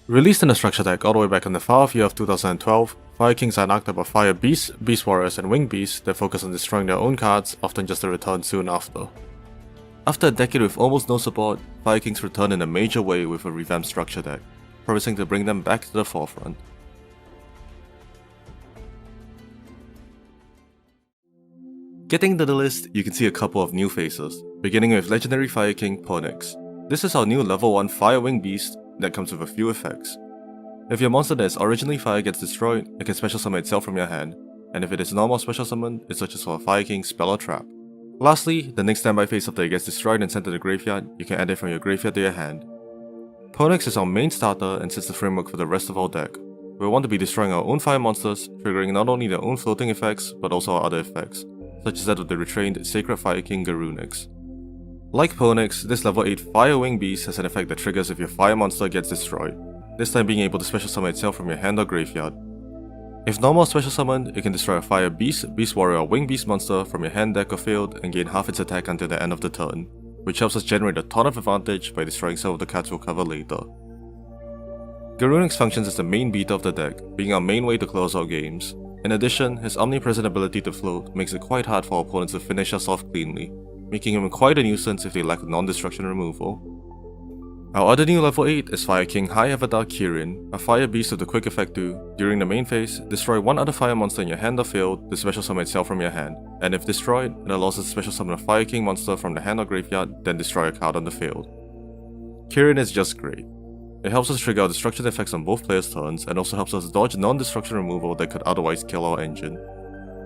Released in a structure deck all the way back in the far off year of 2012, Fire Kings are an archetype of Fire Beasts, Beast Warriors, and Winged Beasts that focus on destroying their own cards, often just to return soon after. After a decade with almost no support, Fire Kings return in a major way with a revamped structure deck, promising to bring them back to the forefront. Getting to the list, you can see a couple of new faces, beginning with legendary Fire King Ponix. This is our new level 1 Fire Winged Beast that comes with a few effects. If your monster that is originally fire gets destroyed, it can special summon itself from your hand, and if it is normal special summon, it searches for a Fire King spell or trap. Lastly, the next standby phase after it gets destroyed and sent to the graveyard, you can add it from your graveyard to your hand. Ponix is our main starter and sets the framework for the rest of our deck. We want to be destroying our own fire monsters, triggering not only their own floating effects, but also our other effects, such as that of the retrained Sacred Fire King Garunix. Like Ponix, this level 8 Fire Winged Beast has an effect that triggers if your fire monster gets destroyed, this time being able to special summon itself from your hand or graveyard. If normal special summoned, it can destroy a Fire Beast, Beast Warrior or Winged Beast monster from your hand, deck or field and gain half its attack until the end of the turn, which helps us generate a ton of advantage by destroying some of the cards we'll cover later. Garunix functions as the main beater of the deck, being our main way to close out games. In addition, his omnipresent ability to float makes it quite hard for our opponents to finish us off cleanly, making him quite a nuisance if they lack non-destruction removal. Our other new level 8 is Fire King High Avatar Kirin, a fire beast with a quick effect to, during the main phase, destroy one other fire monster in your hand or field to special summon itself from your hand, and if destroyed, it allows us to special summon a Fire King monster from the hand or graveyard, then destroy a card on the field. Kirin is just great. It helps us trigger our destruction effects on both players' turns and also helps us dodge non-destruction removal that could otherwise kill our engine.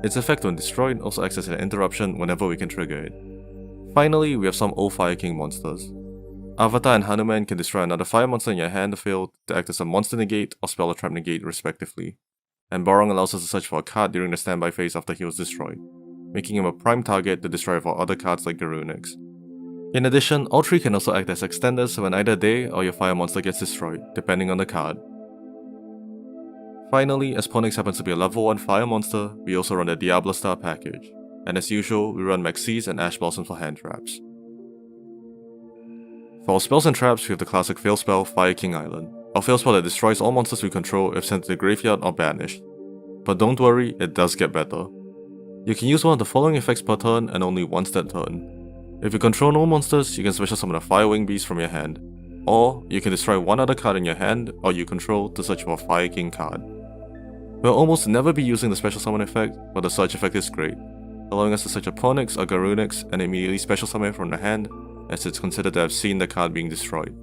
Its effect when destroyed also acts as an interruption whenever we can trigger it. Finally, we have some old Fire King monsters. Avatar and Hanuman can destroy another fire monster in your hand or field to act as a monster negate or spell or trap negate respectively, and Borong allows us to search for a card during the standby phase after he was destroyed, making him a prime target to destroy for other cards like Garunix. In addition, all three can also act as extenders when either they or your fire monster gets destroyed, depending on the card. Finally, as Ponix happens to be a level 1 fire monster, we also run the Diablo Star package, and as usual, we run Maxis and Ash Blossoms for hand traps. For our spells and traps, we have the classic fail spell Fire King Island, a fail spell that destroys all monsters we control if sent to the graveyard or banished. But don't worry, it does get better. You can use one of the following effects per turn and only once that turn. If you control no monsters, you can special summon a Fire Winged Beast from your hand, or you can destroy one other card in your hand or you control to search for a Fire King card. We'll almost never be using the special summon effect, but the search effect is great, allowing us to search a Ponix or Garunix and immediately special summon it from the hand, as it's considered to have seen the card being destroyed.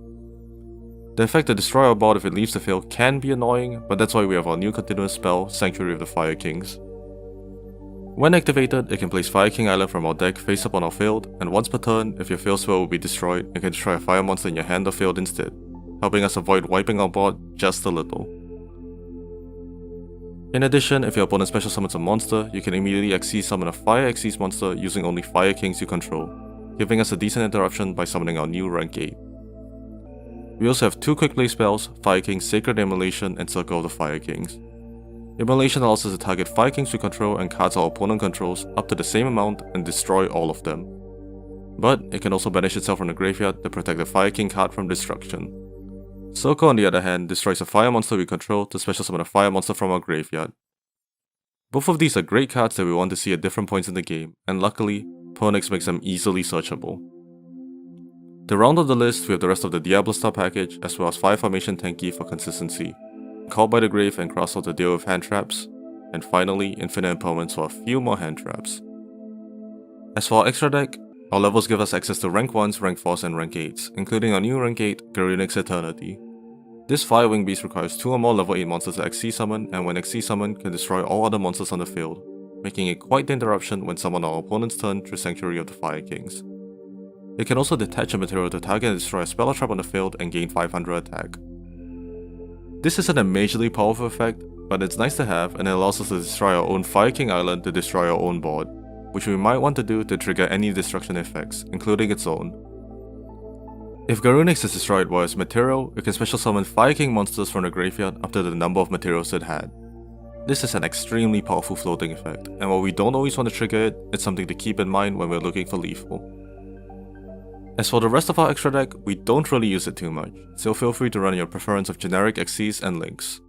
The effect to destroy our board if it leaves the field can be annoying, but that's why we have our new continuous spell, Sanctuary of the Fire Kings. When activated, it can place Fire King Island from our deck face up on our field, and once per turn, if your field spell will be destroyed, it can destroy a fire monster in your hand or field instead, helping us avoid wiping our board just a little. In addition, if your opponent special summons a monster, you can immediately Xyz summon a Fire Xyz monster using only Fire Kings you control, giving us a decent interruption by summoning our new rank 8. We also have two quick play spells, Fire King's Sacred Immolation and Circle of the Fire Kings. Immolation allows us to target Fire Kings we control and cards our opponent controls up to the same amount and destroy all of them. But it can also banish itself from the graveyard to protect the Fire King card from destruction. Circle on the other hand destroys a fire monster we control to special summon a fire monster from our graveyard. Both of these are great cards that we want to see at different points in the game, and luckily, Ponix makes them easily searchable. To round out the list, we have the rest of the Diablo Star package as well as Fire Formation Tenki for consistency, Called by the Grave and Crossroad to deal with hand traps, and finally Infinite Impermanence for a few more hand traps. As for our extra deck, our levels give us access to rank 1s, rank 4s and rank 8s, including our new rank 8, Garunix Eternity. This Fire Winged Beast requires 2 or more level 8 monsters to Xyz summon, and when Xyz summon can destroy all other monsters on the field, making it quite the interruption when summoned on our opponent's turn through Sanctuary of the Fire Kings. It can also detach a material to target and destroy a spell or trap on the field and gain 500 attack. This isn't a majorly powerful effect, but it's nice to have and it allows us to destroy our own Fire King Island to destroy our own board, which we might want to do to trigger any destruction effects, including its own. If Garunix is destroyed while it's material, it can special summon Fire King monsters from the graveyard up to the number of materials it had. This is an extremely powerful floating effect, and while we don't always want to trigger it, it's something to keep in mind when we're looking for lethal. As for the rest of our extra deck, we don't really use it too much, so feel free to run your preference of generic Xyz and links.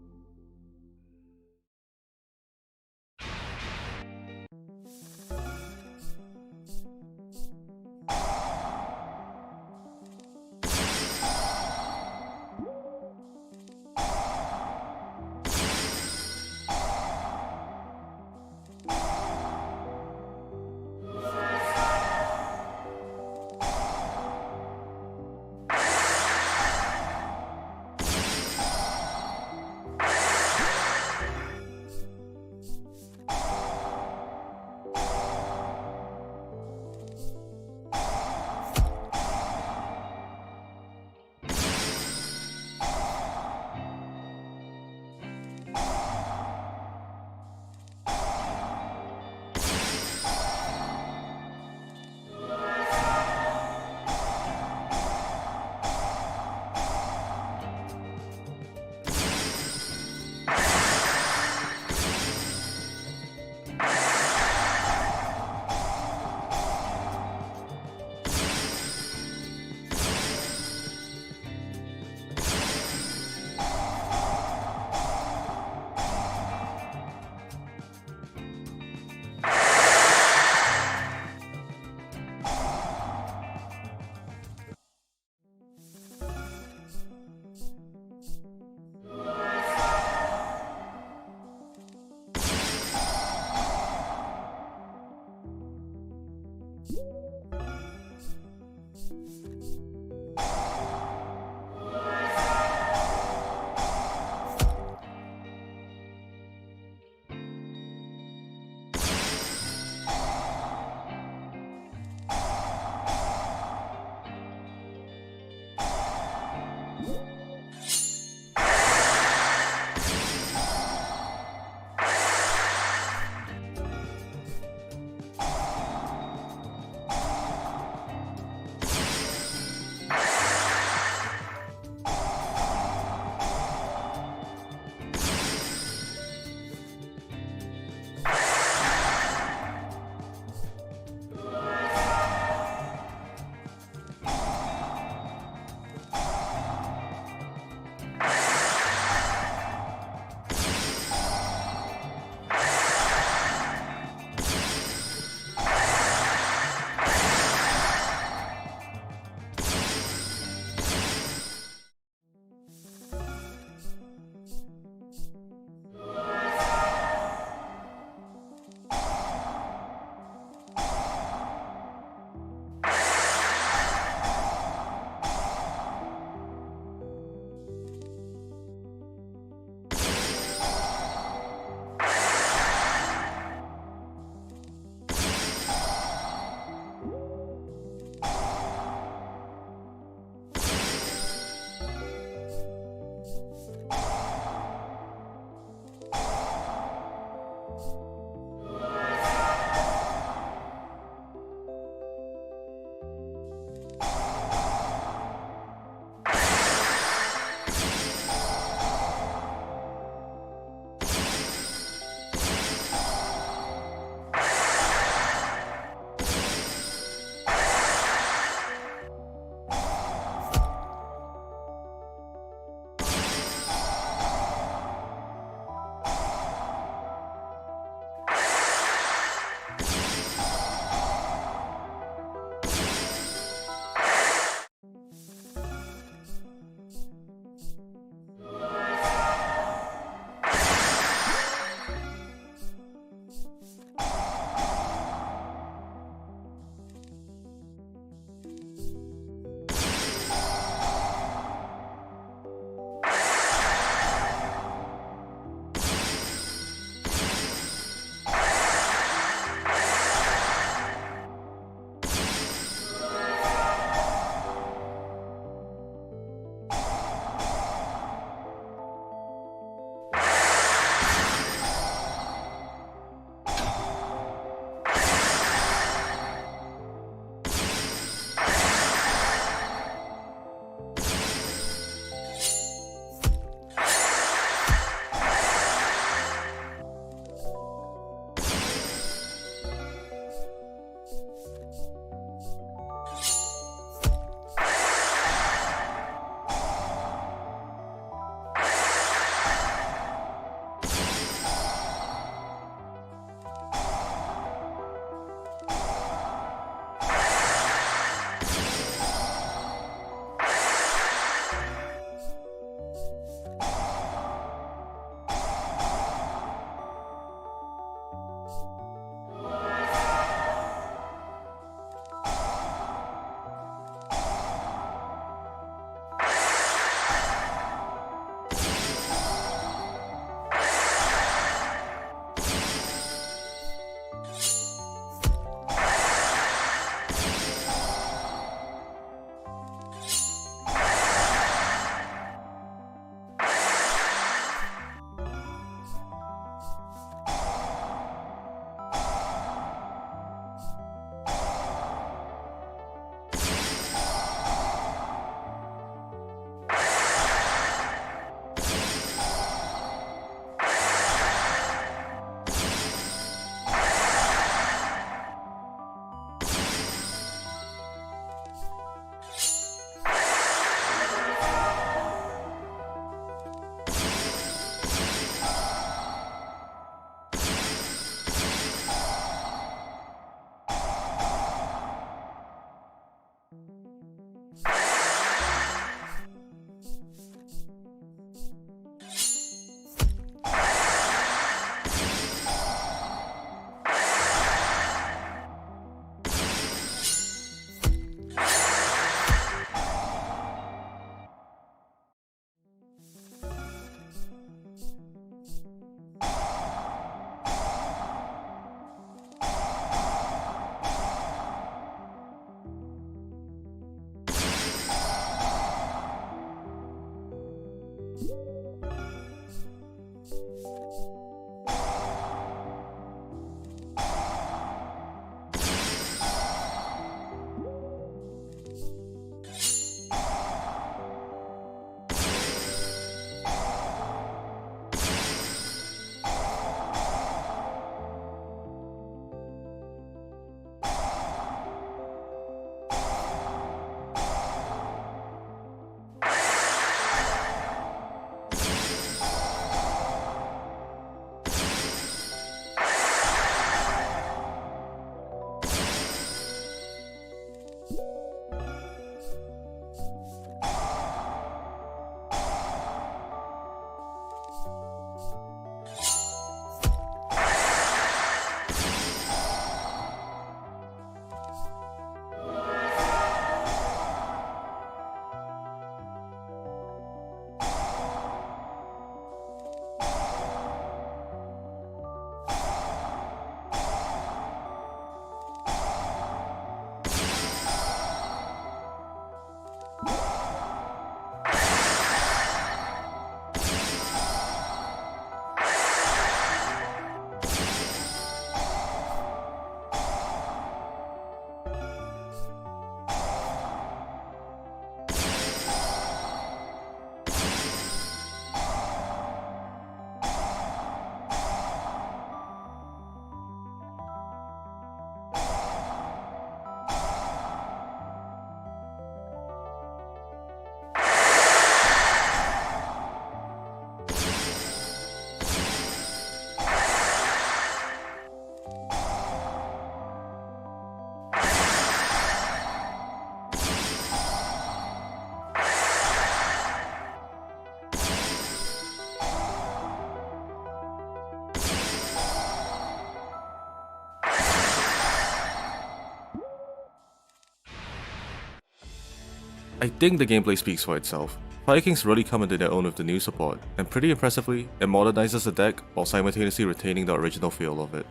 I think the gameplay speaks for itself. Fire Kings really come into their own with the new support, and pretty impressively, it modernizes the deck while simultaneously retaining the original feel of it.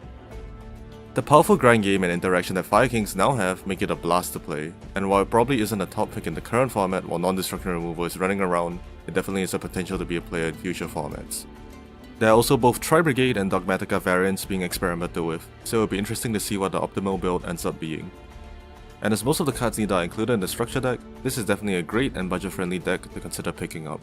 The powerful grind game and interaction that Fire Kings now have make it a blast to play, and while it probably isn't a top pick in the current format while non-destruction removal is running around, it definitely has the potential to be a player in future formats. There are also both Tri-Brigade and Dogmatica variants being experimented with, so it'll be interesting to see what the optimal build ends up being. And as most of the cards need are included in the structure deck, this is definitely a great and budget-friendly deck to consider picking up.